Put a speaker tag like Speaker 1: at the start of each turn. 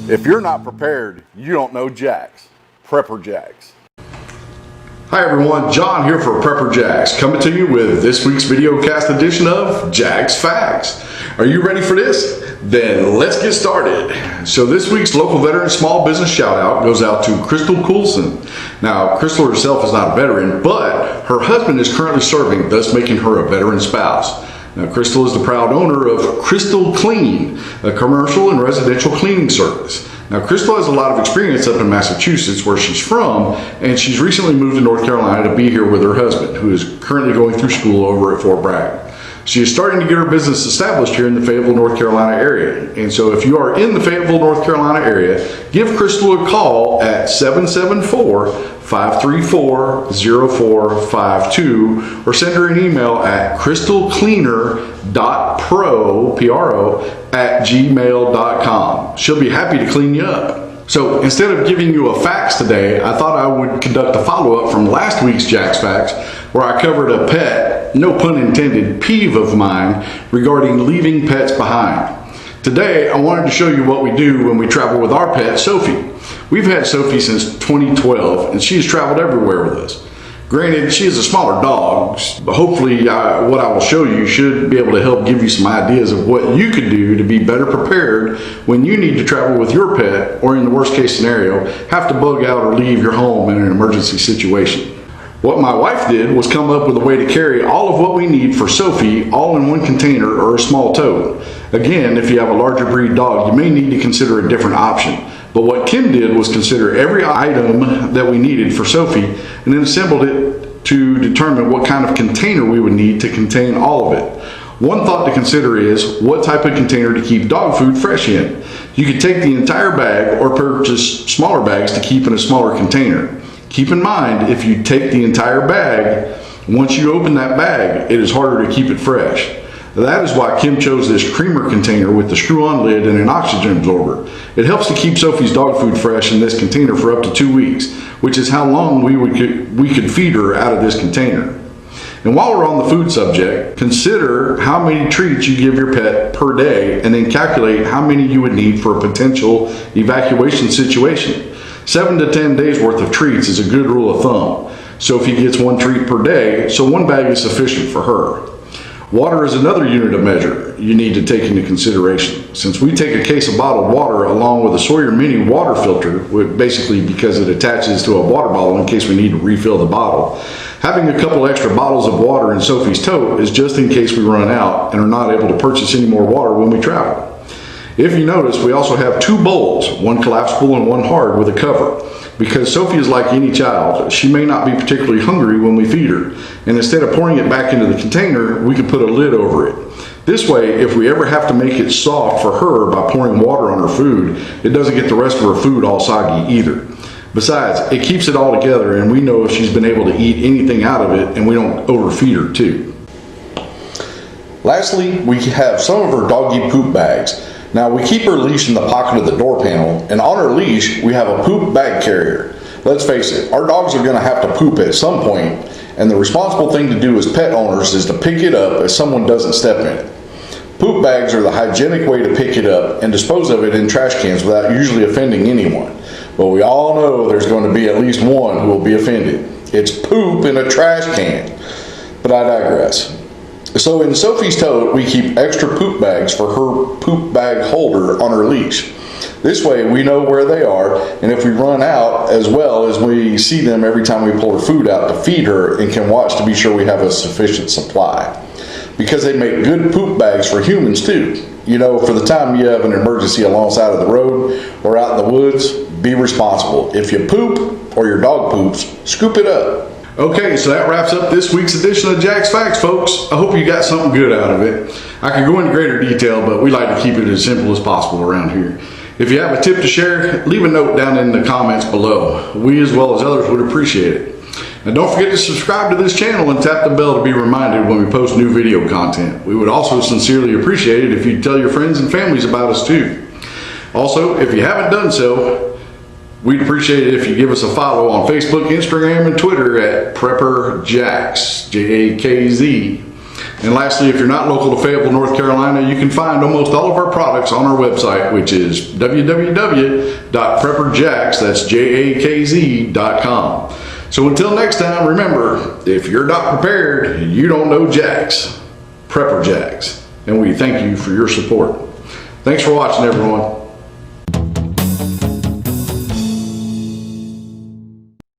Speaker 1: If you're not prepared, you don't know Jax. Prepper Jax.
Speaker 2: Hi everyone, John here for Prepper Jax, coming to you with this week's video cast edition of Jax Facts. Are you ready for this? Then let's get started. So this week's local veteran small business shout out goes out to Crystal Coulson. Now, Crystal herself is not a veteran, but her husband is currently serving, thus making her a veteran spouse. Now, Crystal is the proud owner of Crystal Clean, a commercial and residential cleaning service. Now, Crystal has a lot of experience up in Massachusetts, where she's from, and she's recently moved to North Carolina to be here with her husband, who is currently going through school over at Fort Bragg. She is starting to get her business established here in the Fayetteville, North Carolina area. And so if you are in the Fayetteville, North Carolina area, give Crystal a call at 774-534-0452 or send her an email at crystalcleaner.pro@gmail.com. She'll be happy to clean you up. So instead of giving you a facts today, I thought I would conduct a follow-up from last week's Jax Facts, where I covered a pet, no pun intended, peeve of mine regarding leaving pets behind. Today, I wanted to show you what we do when we travel with our pet, Sophie. We've had Sophie since 2012, and she has traveled everywhere with us. Granted, she is a smaller dog, but hopefully what I will show you should be able to help give you some ideas of what you could do to be better prepared when you need to travel with your pet, or in the worst case scenario, have to bug out or leave your home in an emergency situation. What my wife did was come up with a way to carry all of what we need for Sophie all in one container or a small tote. Again, if you have a larger breed dog, you may need to consider a different option. But what Kim did was consider every item that we needed for Sophie and then assembled it to determine what kind of container we would need to contain all of it. One thought to consider is what type of container to keep dog food fresh in. You could take the entire bag or purchase smaller bags to keep in a smaller container. Keep in mind, if you take the entire bag, once you open that bag, it is harder to keep it fresh. That is why Kim chose this creamer container with the screw-on lid and an oxygen absorber. It helps to keep Sophie's dog food fresh in this container for up to 2 weeks, which is how long we could feed her out of this container. And while we're on the food subject, consider how many treats you give your pet per day and then calculate how many you would need for a potential evacuation situation. 7 to 10 days worth of treats is a good rule of thumb. Sophie gets 1 treat per day, so 1 bag is sufficient for her. Water is another unit of measure you need to take into consideration. Since we take a case of bottled water along with a Sawyer Mini water filter, basically because it attaches to a water bottle in case we need to refill the bottle, having a couple extra bottles of water in Sophie's tote is just in case we run out and are not able to purchase any more water when we travel. If you notice, we also have 2 bowls, one collapsible and one hard with a cover. Because Sophie is like any child, she may not be particularly hungry when we feed her. And instead of pouring it back into the container, we can put a lid over it. This way, if we ever have to make it soft for her by pouring water on her food, it doesn't get the rest of her food all soggy either. Besides, it keeps it all together and we know if she's been able to eat anything out of it and we don't overfeed her too. Lastly, we have some of her doggy poop bags. Now, we keep her leash in the pocket of the door panel, and on her leash, we have a poop bag carrier. Let's face it, our dogs are going to have to poop at some point, and the responsible thing to do as pet owners is to pick it up as someone doesn't step in it. Poop bags are the hygienic way to pick it up and dispose of it in trash cans without usually offending anyone. But we all know there's going to be at least one who will be offended. It's poop in a trash can. But I digress. So in Sophie's tote, we keep extra poop bags for her poop bag holder on her leash. This way we know where they are, and if we run out, as well as we see them every time we pull her food out to feed her and can watch to be sure we have a sufficient supply. Because they make good poop bags for humans too. You know, for the time you have an emergency alongside of the road or out in the woods, be responsible. If you poop or your dog poops, scoop it up. Okay, so that wraps up this week's edition of Jax Facts, folks. I hope you got something good out of it. I could go into greater detail, but we like to keep it as simple as possible around here. If you have a tip to share, leave a note down in the comments below. We, as well as others, would appreciate it. And don't forget to subscribe to this channel and tap the bell to be reminded when we post new video content. We would also sincerely appreciate it if you'd tell your friends and families about us too. Also, if you haven't done so, we'd appreciate it if you give us a follow on Facebook, Instagram, and Twitter at Prepper Jax, Jakz. And lastly, if you're not local to Fayetteville, North Carolina, you can find almost all of our products on our website, which is www.prepperjacks, that's JAKZ.com. So until next time, remember, if you're not prepared, you don't know Jacks. Prepper Jacks. And we thank you for your support. Thanks for watching, everyone.